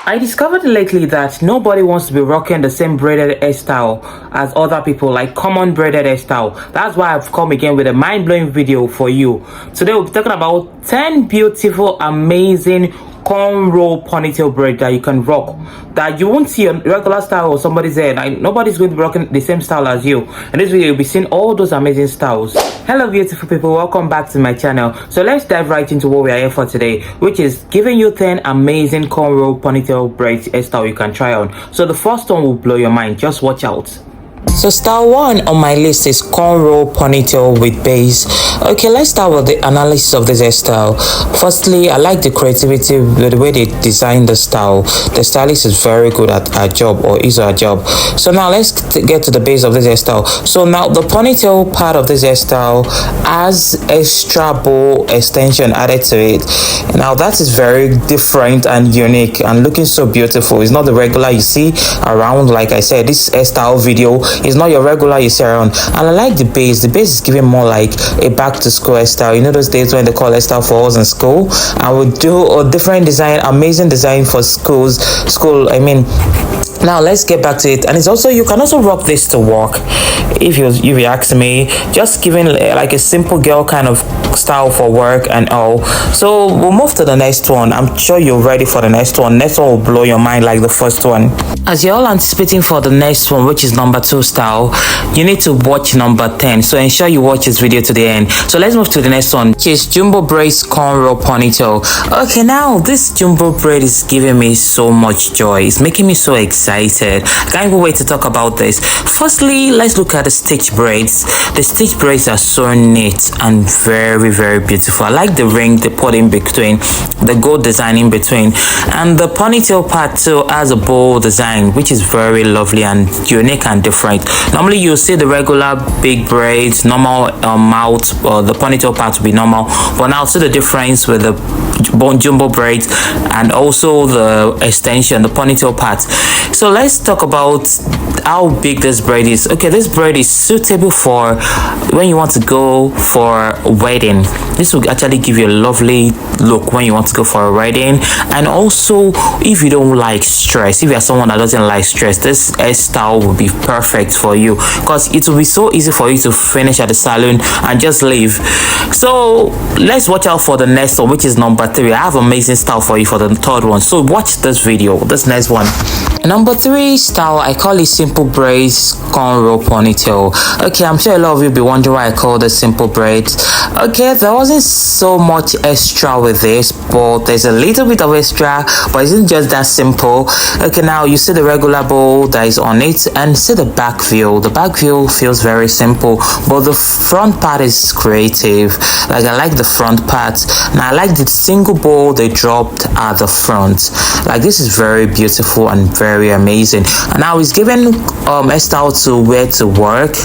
I discovered lately that nobody wants to be rocking the same braided hairstyle as other people, like common braided hairstyle. That's why I've come again with a mind-blowing video for you. Today we'll be talking about 10 beautiful, amazing cornrow ponytail braid that you can rock, that you won't see a regular style or somebody's hair. Like, nobody's going to be rocking the same style as you. In this video you'll be seeing all those amazing styles. Hello beautiful people, welcome back to my channel. So let's dive right into what we are here for today, which is giving you 10 amazing cornrow ponytail braids hairstyle you can try on. So the first one will blow your mind, just watch out. So style 1 on my list is cornrow ponytail with base. Okay, let's start with the analysis of this hairstyle. Firstly, I like the creativity with the way they design the style. The stylist is very good at her job, or is her job. So now let's get to the base of this hairstyle. So now the ponytail part of this hairstyle has extra bow extension added to it. Now that is very different and unique and looking so beautiful. It's not the regular you see around. Like I said, this hairstyle video is not your regular you see around. And I like the base. The base is giving more like a back to school hairstyle. You know those days when they call hairstyle for us in school, and we do a different design, amazing design for now let's get back to it. And it's also, you can also rock this to work if you ask me, just giving like a simple girl kind of style for work and all. So we'll move to the next one. I'm sure you're ready for the next one. Next one will blow your mind like the first one. As you're all anticipating for the next one, which is number 2 style, you need to watch number 10. So ensure you watch this video to the end. So let's move to the next one, which is jumbo braids cornrow ponytail. Okay, now this jumbo braid is giving me so much joy. It's making me so excited. I can't even wait to talk about this. Firstly, let's look at the stitch braids. The stitch braids are so neat and very, very beautiful. I like the ring they put in between, the gold design in between, and the ponytail part too has a bow design, which is very lovely and unique and different. Normally you see the regular big braids, normal mouth, the ponytail part will be normal, but now see the difference with the jumbo braids and also the extension, the ponytail part. So let's talk about how big this braid is. Okay, this braid is suitable for when you want to go for a wedding. This will actually give you a lovely look when you want to go for a wedding. And also, if you don't like stress, if you're someone that doesn't like stress, this hairstyle will be perfect for you, because it will be so easy for you to finish at the salon and just leave. So let's watch out for the next one, which is number 3. I have amazing style for you for the third one, so watch this video, this next one. Number 3 style, I call it simple braids cornrow ponytail. Okay, I'm sure a lot of you will be wondering why I call this simple braids. Okay, there wasn't so much extra with this, but there's a little bit of extra, but it isn't just that simple. Okay, now you see the regular bow that is on it, and see the back view. The back view feels very simple, but the front part is creative. Like, I like the front part. Now I like the single bow they dropped at the front. Like, this is very beautiful and very amazing. And now it's given hairstyle to wear to work,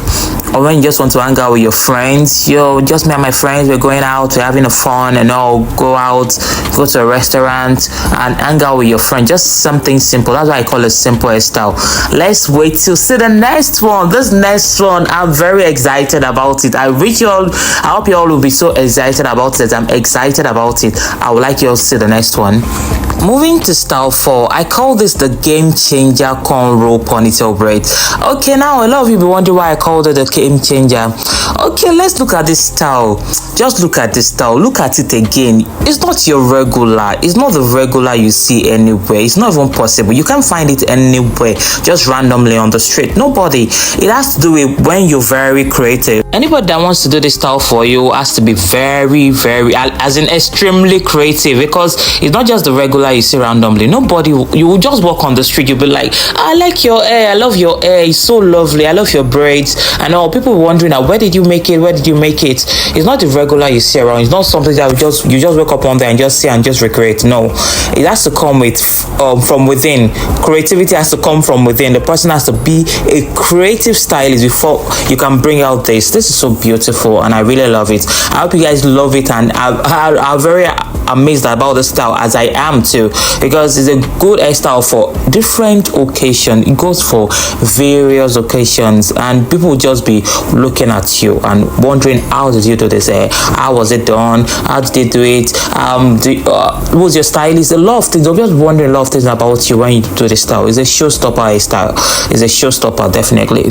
or when you just want to hang out with your friends. Just me and my friends, we're going out, we're having a fun and all, go out, go to a restaurant and hang out with your friend. Just something simple. That's why I call it simple hairstyle. Let's wait to see the next one. This next one, I'm very excited about it. I hope you all will be so excited about it. I'm excited about it. I would like you all to see the next one. Moving to style 4, I call this the game changer cornrow ponytail braid. Okay, now a lot of you will be wondering why I called it the game changer. Okay, let's look at this style. Just look at this style. Look at it again. It's not your regular. It's not the regular you see anywhere. It's not even possible. You can't find it anywhere, just randomly on the street. Nobody. It has to do with when you're very creative. Anybody that wants to do this style for you has to be very, very, as in extremely creative, because it's not just the regular you see randomly. Nobody, you will just walk on the street, you'll be like, I like your hair, I love your hair, it's so lovely, I love your braids and all. People wondering, where did you make it, where did you make it? It's not the regular you see around. It's not something that you just wake up on there and just see and just recreate. No, it has to come with from within. Creativity has to come from within. The person has to be a creative stylist before you can bring out this. This is so beautiful and I really love it. I hope you guys love it, and I'm amazed about the style, as I am too, because it's a good hairstyle for different occasions. It goes for various occasions, and people will just be looking at you and wondering, how did you do this hair? How was it done? How did they do it? Who was your stylist? A lot of things. I'm just wondering a lot of things about you when you do this style. It's a showstopper hairstyle. It's a showstopper, definitely.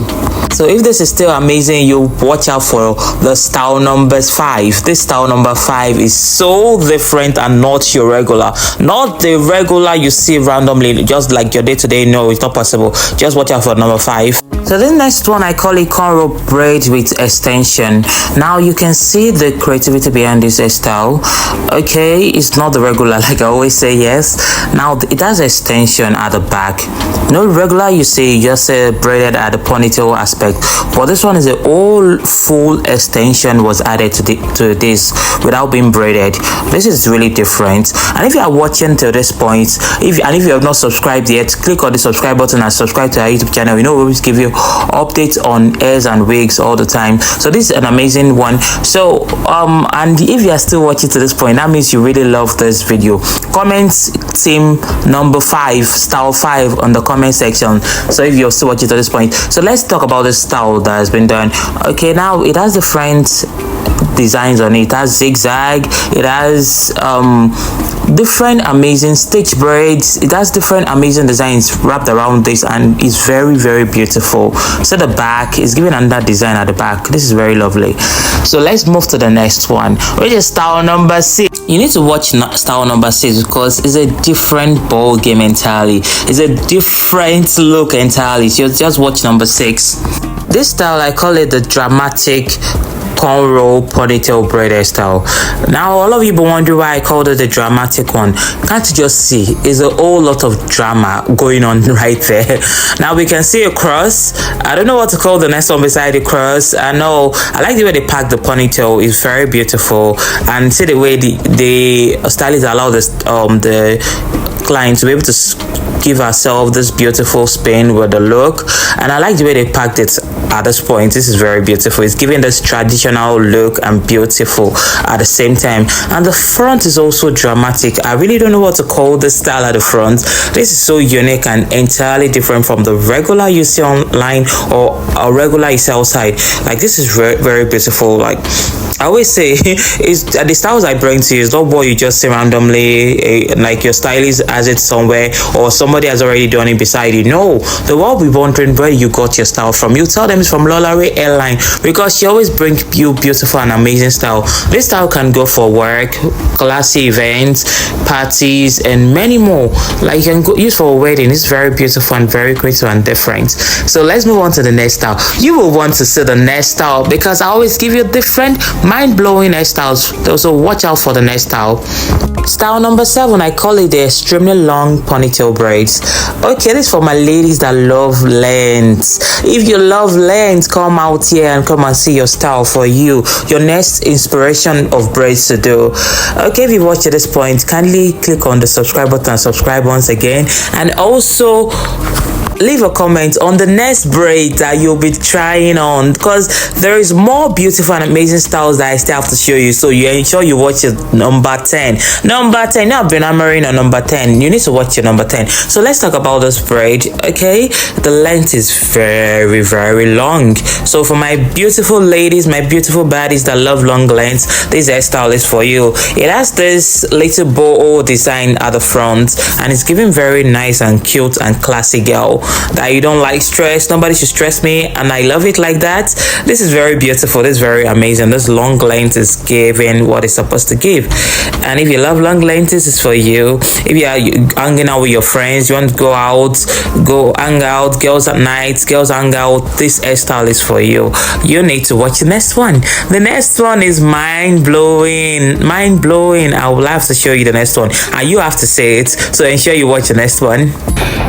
So if this is still amazing, you watch out for the style number 5. This style number 5 is so different and not your regular, not the regular you see randomly, just like your day-to-day. No, it's not possible. Just watch out for number 5. So the next one, I call it cornrow braid with extension. Now you can see the creativity behind this hairstyle. Okay, it's not the regular, like I always say. Yes, now it has extension at the back. No regular you see just braided at the ponytail aspect, but this one is a whole full extension was added to this without being braided. This is really different. And if you are watching to this point, if you have not subscribed yet, click on the subscribe button and subscribe to our YouTube channel. We always give you updates on hairs and wigs all the time. So this is an amazing one. So and if you are still watching to this point, that means you really love this video. Comment team number 5, style 5 on the comment section. So if you're still watching to this point, so let's talk about the style that has been done. Okay, now it has different designs on it. It has zigzag, it has different amazing stitch braids, it has different amazing designs wrapped around this, and it's very, very beautiful. So the back is giving another design at the back. This is very lovely. So let's move to the next one, which is style number 6. You need to watch style number 6 because it's a different ball game entirely. It's a different look entirely. So just watch number 6. This style, I call it the dramatic cornrow ponytail braid hairstyle. Now all of you be wondering why I called it the dramatic one. Can't you just see? It's a whole lot of drama going on right there. Now we can see a cross. I don't know what to call the next one beside the cross. I know I like the way they pack the ponytail. It's very beautiful, and see the way the stylist allow this the client to be able to give herself this beautiful spin with the look. And I like the way they packed it at this point. This is very beautiful. It's giving this traditional look and beautiful at the same time. And the front is also dramatic. I really don't know what to call this style at the front. This is so unique and entirely different from the regular you see online or a regular you see outside. Like, this is very, very beautiful. Like I always say, is the styles I bring to you is not what you just see randomly, like your stylist has it somewhere or somebody has already done it beside you. No, the world will be wondering where you got your style from. You tell them it's from Lola Ray Airline, because she always brings you beautiful and amazing style. This style can go for work, classy events, parties, and many more. Like, you can go use for a wedding. It's very beautiful and very creative and different. So let's move on to the next style. You will want to see the next style because I always give you different mind-blowing hairstyles. So watch out for the next style. Style number 7, I call it the extremely long ponytail braids. Okay, this is for my ladies that love length. If you love length, come out here and come and see your style for you, your next inspiration of braids to do. Okay, if you watch at this point, kindly click on the subscribe button and subscribe once again, and also leave a comment on the next braid that you'll be trying on, because there is more beautiful and amazing styles that I still have to show you. So you ensure you watch your number 10. Number 10. Now I've been hammering on number 10. You need to watch your number 10. So let's talk about this braid. Okay, the length is very, very long. So for my beautiful ladies, my beautiful baddies that love long lengths, this hairstyle is for you. It has this little bow design at the front, and it's giving very nice and cute and classy girl. That you don't like stress. Nobody should stress me, and I love it like that. This is very beautiful. This is very amazing. This long length is giving what it's supposed to give. And if you love long lengths, this is for you. If you are hanging out with your friends, you want to go out, go hang out, girls at night, girls hang out, this hairstyle is for you. You need to watch the next one. The next one is mind-blowing. Mind-blowing. I will have to show you the next one, and you have to say it. So ensure you watch the next one.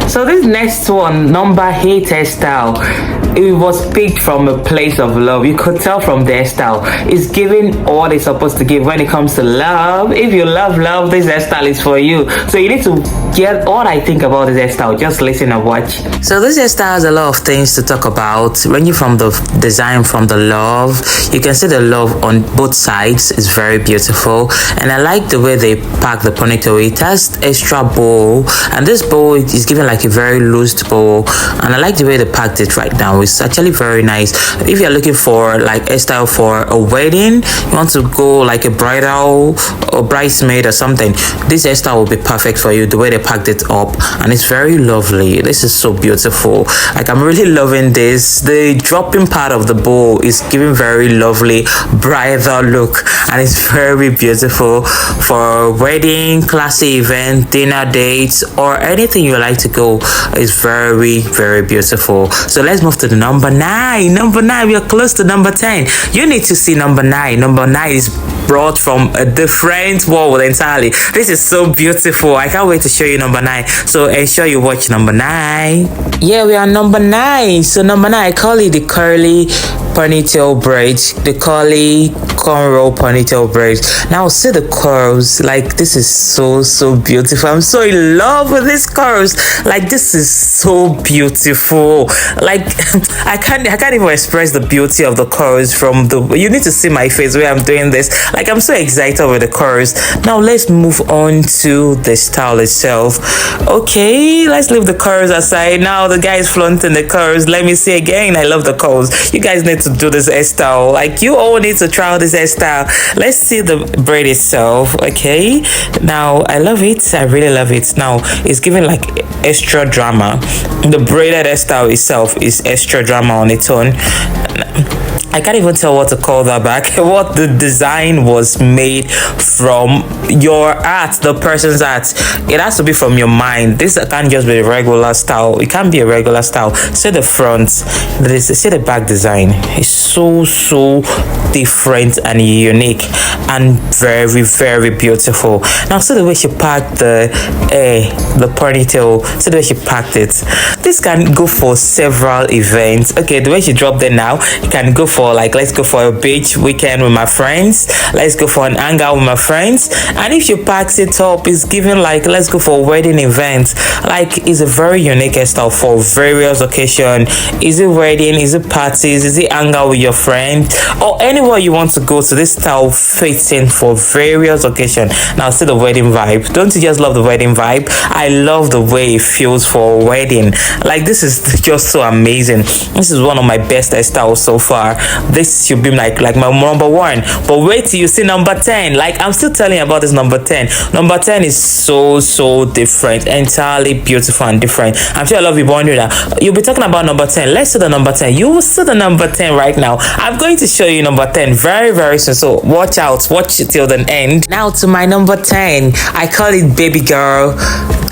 So this next one, number 8 hairstyle. it was picked from a place of love. You could tell from the hairstyle. It's giving all it's supposed to give when it comes to love. If you love love, this hairstyle is for you. So you need to get all I think about this hairstyle. Just listen and watch. So this hairstyle has a lot of things to talk about, ranging from the design, from the love. You can see the love on both sides. It's very beautiful, and I like the way they pack the ponytail. It has extra bow, and this bow is given like a very loose bow, and I like the way they packed it right now. It's actually very nice. If you're looking for like hairstyle for a wedding, you want to go like a bridal or bridesmaid or something, this hairstyle will be perfect for you. The way they packed it up, and it's very lovely. This is so beautiful. Like, I'm really loving this. The dropping part of the bow is giving very lovely bridal look, and it's very beautiful for wedding, classy event, dinner dates, or anything you like to go. It's very, very beautiful. So let's move to the number 9. Number 9, we are close to number 10. You need to see number 9. Number 9 is brought from a different world entirely. This is so beautiful. I can't wait to show you number 9. So ensure you watch number 9. Yeah, we are number 9. So number 9, I call it the curly ponytail braids, the curly cornrow ponytail braids. Now see the curls. Like, this is so beautiful. I'm so in love with these curls. Like, this is so beautiful. Like, I can't even express the beauty of the curls from the. You need to see my face where I'm doing this. Like, I'm so excited with the curls. Now let's move on to the style itself. Okay, let's leave the curls aside. Now the guy is flaunting the curls. Let me see again. I love the curls. You guys need to do this hairstyle. Like, you all need to try out this hairstyle. Let's see the braid itself. Okay, now I love it. I really love it. Now it's giving like extra drama. The braided hairstyle itself is extra drama on its own. I can't even tell what to call that back. What the design was made from your art, the person's art. It has to be from your mind. This can't just be a regular style. It can't be a regular style. See the front, see the back design. It's so different and unique and very, very beautiful. Now see the way she packed the ponytail. See the way she packed it. This can go for several events. Okay, the way she dropped it now, it can go for like, let's go for a beach weekend with my friends. Let's go for an hangout with my friends. And if she packs it up, it's giving like, let's go for a wedding event. Like, it's a very unique hairstyle for various occasions. Is it wedding? Is it parties? Is it hangout with your friend? Or anywhere you want to go to, this style fits in for various occasions. Now see the wedding vibe. Don't you just love the wedding vibe? I love the way it feels for a wedding. Like, this is just so amazing. This is one of my best hairstyles so far. This should be like my number 1. But wait till you see number 10. Like, I'm still telling you about this number 10. Number 10 is so different, entirely beautiful and different. I'm sure a lot of people wondering that you'll be talking about number 10. Let's see the number 10. You will see the number 10 right now. I'm going to show you number 10 very soon. So watch out, watch it till the end. Now to my number 10. I call it baby girl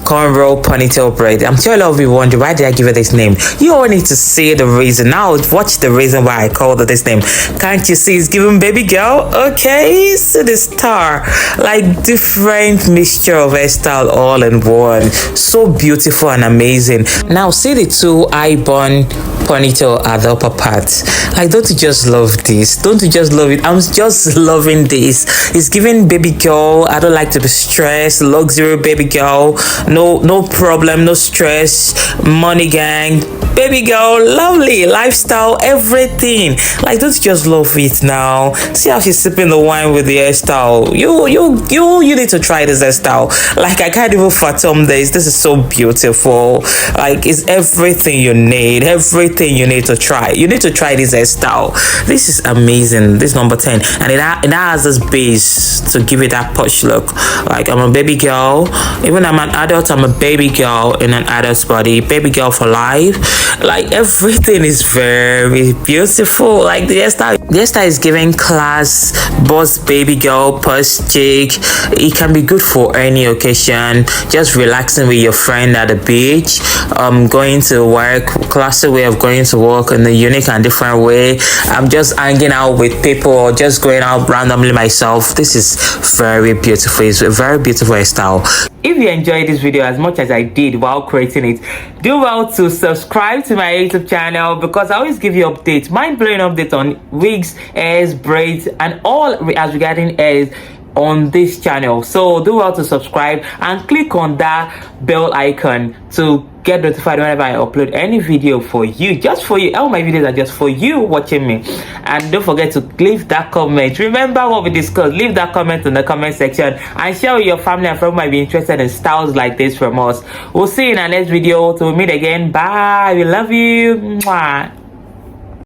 cornrow ponytail braid. I'm sure a lot of you wonder, why did I give it this name? You all need to see the reason. Now watch the reason why I called it this name. Can't you see it's giving baby girl? Okay, see the star. Like, different mixture of hairstyle all in one. So beautiful and amazing. Now see the 2 eye bun ponytail at the upper part. Like, don't you just love this? Don't you just love it? I'm just loving this. It's giving baby girl. I don't like to be stressed. Luxury baby girl. No problem, no stress. Money gang. Baby girl, lovely lifestyle, everything. Like, don't you just love it now? See how she's sipping the wine with the hairstyle. You need to try this hairstyle. Like, I can't even fathom this. This is so beautiful. Like, it's everything you need. Everything you need to try. You need to try this hairstyle. This is amazing. This number 10, and it has this base to give it that push look. Like, I'm a baby girl. Even I'm an adult, I'm a baby girl in an adult's body. Baby girl for life. Like, everything is very beautiful. Like, the hairstyle is giving class, boss baby girl, push chick. It can be good for any occasion. Just relaxing with your friend at the beach, going to work, classy way of going to work in a unique and different way. I'm just hanging out with people or just going out randomly myself. This is very beautiful. It's a very beautiful hairstyle. If you enjoyed this video, video as much as I did while creating it. Do well to subscribe to my YouTube channel because I always give you updates, mind-blowing updates on wigs, hairs, braids, and all as regarding hairs on this channel. So do well to subscribe and click on that bell icon to get notified whenever I upload any video for you, just for you. All my videos are just for you watching me. And don't forget to leave that comment. Remember what we discussed. Leave that comment in the comment section and share with your family and friends who might be interested in styles like this from us. We'll see you in our next video. Till we meet again. Bye. We love you. Mwah.